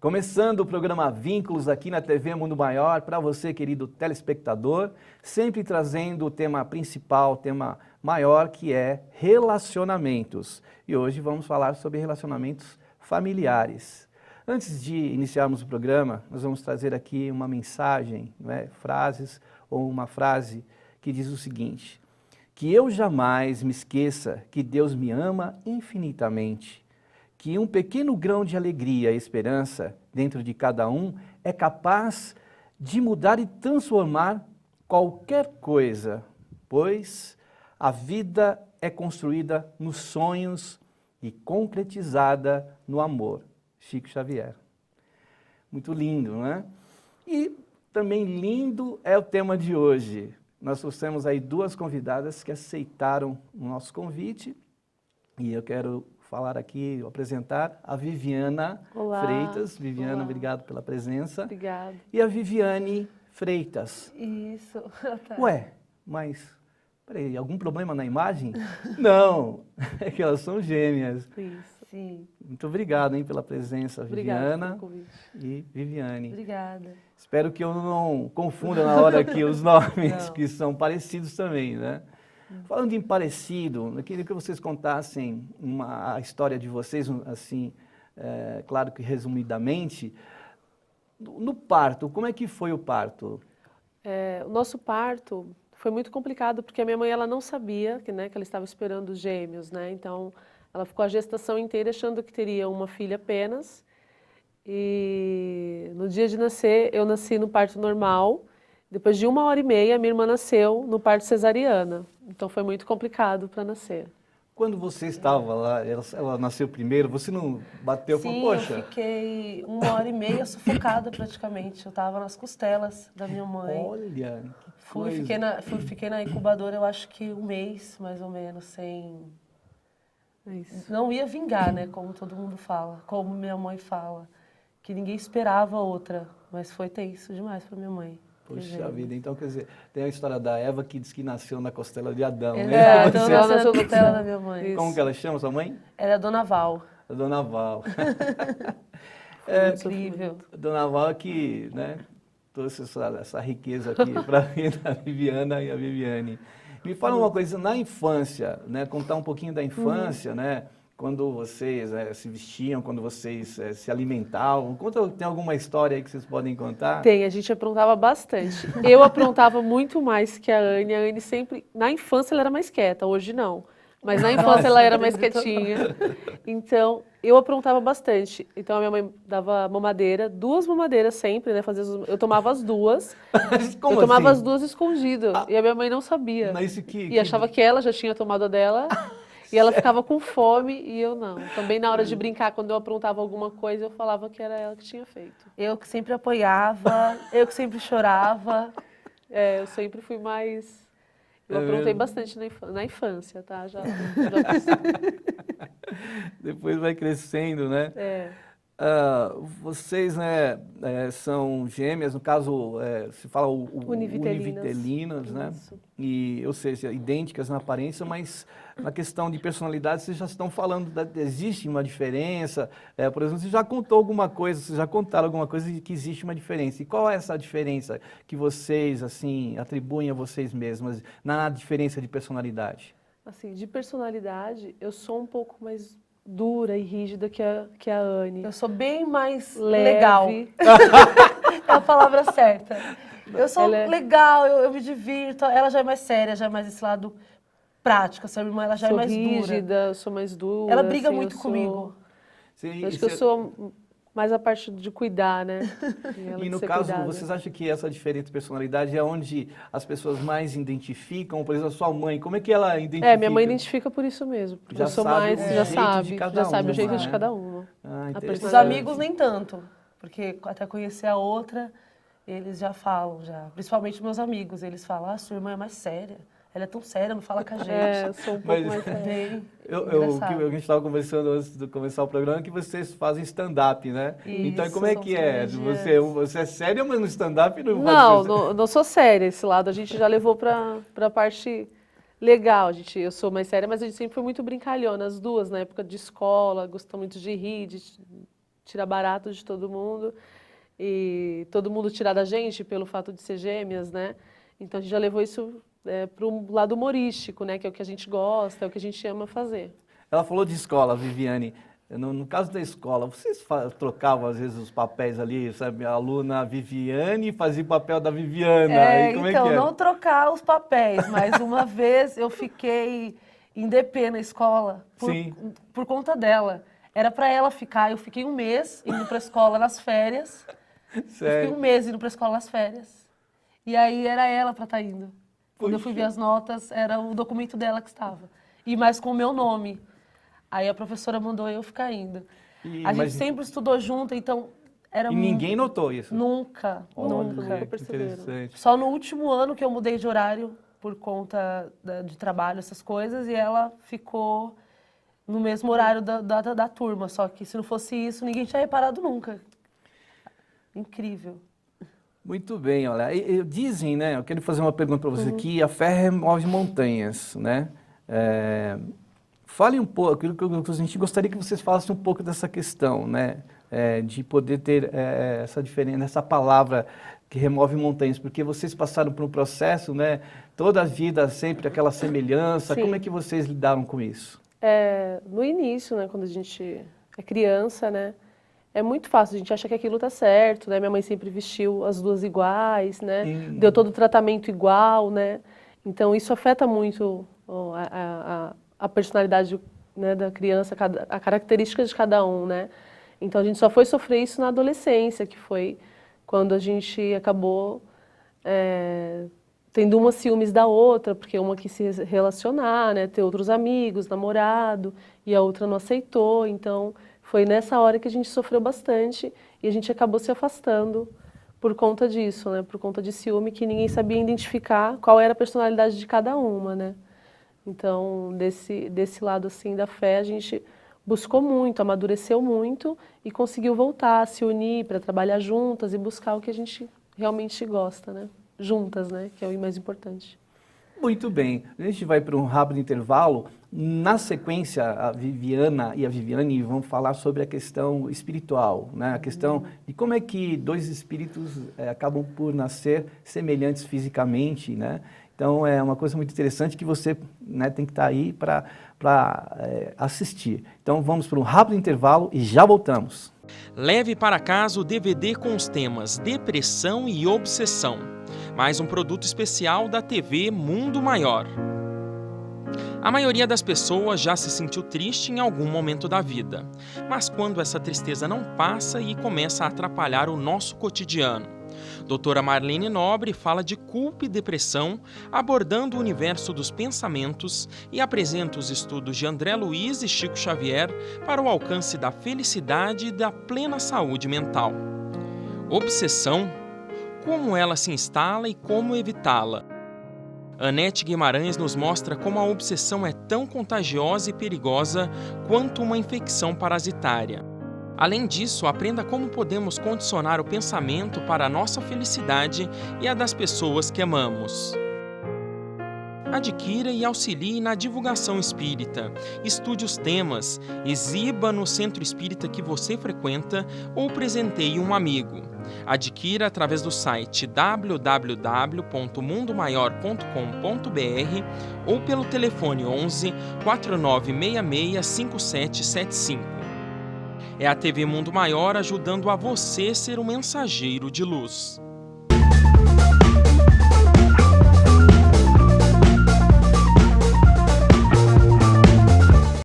Começando o programa Vínculos aqui na TV Mundo Maior, para você, querido telespectador, sempre trazendo o tema principal, o tema maior, que é relacionamentos. E hoje vamos falar sobre relacionamentos familiares. Antes de iniciarmos o programa, nós vamos trazer aqui uma mensagem, frases ou uma frase que diz o seguinte: que eu jamais me esqueça que Deus me ama infinitamente, que um pequeno grão de alegria e esperança dentro de cada um é capaz de mudar e transformar qualquer coisa, pois a vida é construída nos sonhos e concretizada no amor. Chico Xavier. Muito lindo, não é? E também lindo é o tema de hoje. Nós trouxemos aí duas convidadas que aceitaram o nosso convite e eu quero falar aqui, apresentar a Viviana Freitas. Viviana, obrigado pela presença. Obrigada. E a Viviane Freitas. Isso. Ué, mas, peraí, algum problema na imagem? Não, é que elas são gêmeas. Isso. Sim. Muito obrigado, hein, pela presença, Viviana e Viviane. Obrigada. Espero que eu não confunda na hora aqui os nomes, que são parecidos também, né? Falando em parecido, eu queria que vocês contassem a história de vocês, assim, claro que resumidamente. No parto, como é que foi o parto? O nosso parto foi muito complicado, porque a minha mãe ela não sabia que ela estava esperando os gêmeos, né? Então, ela ficou a gestação inteira achando que teria uma filha apenas. E no dia de nascer, eu nasci no parto normal. Depois de 1h30, minha irmã nasceu no parto cesariana. Então foi muito complicado para nascer. Quando você estava lá, ela nasceu primeiro, você não bateu e falou, poxa? Sim, eu fiquei 1h30 sufocada praticamente. Eu estava nas costelas da minha mãe. Olha, que coisa. Fiquei na incubadora, eu acho que 1 mês, mais ou menos, sem... Não ia vingar, né, como todo mundo fala, como minha mãe fala. Que ninguém esperava outra, mas foi tenso demais para minha mãe. Poxa vida, então quer dizer, tem a história da Eva que diz que nasceu na costela de Adão, né? Então ela nasceu na costela da minha mãe. Como que ela chama, sua mãe? Ela é a Dona Val. A Dona Val. Incrível. A Dona Val que, né, trouxe essa riqueza aqui para a vida da Viviana e a Viviane. Me fala uma coisa, na infância, né, contar um pouquinho da infância, né? Quando vocês se vestiam, quando vocês se alimentavam. Tem alguma história aí que vocês podem contar? Tem, a gente aprontava bastante. Eu aprontava muito mais que a Anne. A Anne sempre, na infância ela era mais quieta, hoje não. Mas na infância ela era mais quietinha. Então, eu aprontava bastante. Então a minha mãe dava mamadeira, 2 mamadeiras sempre, né? Eu tomava as 2. Como eu tomava assim? as 2 escondido. E a minha mãe não sabia. E achava que ela já tinha tomado a dela. E ela ficava com fome e eu não. Também na hora de brincar, quando eu aprontava alguma coisa, eu falava que era ela que tinha feito. Eu que sempre apoiava, eu que sempre chorava. Eu sempre fui mais... Eu aprontei bastante na infância, tá? Já Depois vai crescendo, né? Vocês, né, são gêmeas, no caso, se fala univitelinas, né? E, ou seja, idênticas na aparência, mas na questão de personalidade, vocês já estão falando, existe uma diferença. Por exemplo, você já contou alguma coisa, vocês já contaram alguma coisa de que existe uma diferença. E qual é essa diferença que vocês, assim, atribuem a vocês mesmas na diferença de personalidade? Assim, de personalidade, eu sou um pouco mais dura e rígida que a Anne. Eu sou bem mais leve. Legal. É a palavra certa. Eu sou legal, eu me divirto. Ela já é mais séria, já é mais esse lado prático. Essa irmã, ela já é mais rígida, dura. Sou mais dura. Ela briga muito comigo. Sim, acho que eu sou mais a parte de cuidar, né? E no caso, vocês acham que essa diferente de personalidade é onde as pessoas mais identificam? Por exemplo, a sua mãe, como é que ela identifica? Minha mãe identifica por isso mesmo. Porque já eu sou sabe mais, já sabe o jeito de cada uma. Os amigos nem tanto, porque até conhecer a outra, eles já falam, principalmente meus amigos, eles falam, sua irmã é mais séria. Ela é tão séria, não fala com a gente. Eu sou um pouco mais séria. O que a gente estava conversando antes de começar o programa é que vocês fazem stand-up, né? Isso, então, como é que é? Você é séria, mas no stand-up não sou séria. Esse lado a gente já levou para a parte legal. Eu sou mais séria, mas a gente sempre foi muito brincalhona, as duas, na época de escola, gostamos muito de rir, de tirar barato de todo mundo e todo mundo tirar da gente pelo fato de ser gêmeas, né? Então a gente já levou isso para o lado humorístico, né? Que é o que a gente gosta, é o que a gente ama fazer. Ela falou de escola, Viviane. No caso da escola, vocês trocavam às vezes os papéis ali, sabe? A aluna Viviane fazia o papel da Viviana. E como então, é que é? não trocar os papéis, mas uma vez eu fiquei em DP na escola por conta dela. Era para ela ficar, eu fiquei um mês indo para a escola nas férias. Sério? Eu fiquei um mês indo para a escola nas férias. E aí era ela para estar indo. Quando eu fui ver as notas, era o documento dela que estava. E mais com o meu nome. Aí a professora mandou eu ficar indo. A gente sempre estudou junto, então era muito... ninguém notou isso? Nunca, nunca. Interessante. Só no último ano que eu mudei de horário por conta de trabalho, essas coisas, e ela ficou no mesmo horário da turma. Só que se não fosse isso, ninguém tinha reparado nunca. Incrível. Muito bem, olha, dizem, né, eu quero fazer uma pergunta para você, que a fé remove montanhas, né? Fale um pouco, a gente gostaria que vocês falassem um pouco dessa questão, né? De poder ter essa diferença, essa palavra que remove montanhas, porque vocês passaram por um processo, né? Toda a vida sempre aquela semelhança. Sim. Como é que vocês lidaram com isso? No início, né, quando a gente é criança, né? É muito fácil, a gente acha que aquilo tá certo, né? Minha mãe sempre vestiu as duas iguais, né? Deu todo o tratamento igual, né? Então isso afeta muito a personalidade, né, da criança, a característica de cada um, né? Então a gente só foi sofrer isso na adolescência, que foi quando a gente acabou tendo uma ciúmes da outra, porque uma quis se relacionar, né, ter outros amigos, namorado, e a outra não aceitou. Então foi nessa hora que a gente sofreu bastante e a gente acabou se afastando por conta disso, né? Por conta de ciúme, que ninguém sabia identificar qual era a personalidade de cada uma, né? Então, desse lado assim da fé, a gente buscou muito, amadureceu muito e conseguiu voltar, se unir para trabalhar juntas e buscar o que a gente realmente gosta, né? Juntas, né? Que é o mais importante. Muito bem, a gente vai para um rápido intervalo. Na sequência, a Viviana e a Viviane vão falar sobre a questão espiritual, né? A questão de como é que dois espíritos acabam por nascer semelhantes fisicamente, né? Então, é uma coisa muito interessante que você, né, tem que estar aí para assistir. Então, vamos para um rápido intervalo e já voltamos. Leve para casa o DVD com os temas Depressão e Obsessão. Mais um produto especial da TV Mundo Maior. A maioria das pessoas já se sentiu triste em algum momento da vida, mas quando essa tristeza não passa e começa a atrapalhar o nosso cotidiano. Doutora Marlene Nobre fala de culpa e depressão, abordando o universo dos pensamentos e apresenta os estudos de André Luiz e Chico Xavier para o alcance da felicidade e da plena saúde mental. Obsessão, como ela se instala e como evitá-la. Anete Guimarães nos mostra como a obsessão é tão contagiosa e perigosa quanto uma infecção parasitária. Além disso, aprenda como podemos condicionar o pensamento para a nossa felicidade e a das pessoas que amamos. Adquira e auxilie na divulgação espírita, estude os temas, exiba no centro espírita que você frequenta ou presenteie um amigo. Adquira através do site www.mundomaior.com.br ou pelo telefone 11 4966 5775. É a TV Mundo Maior ajudando a você ser um mensageiro de luz.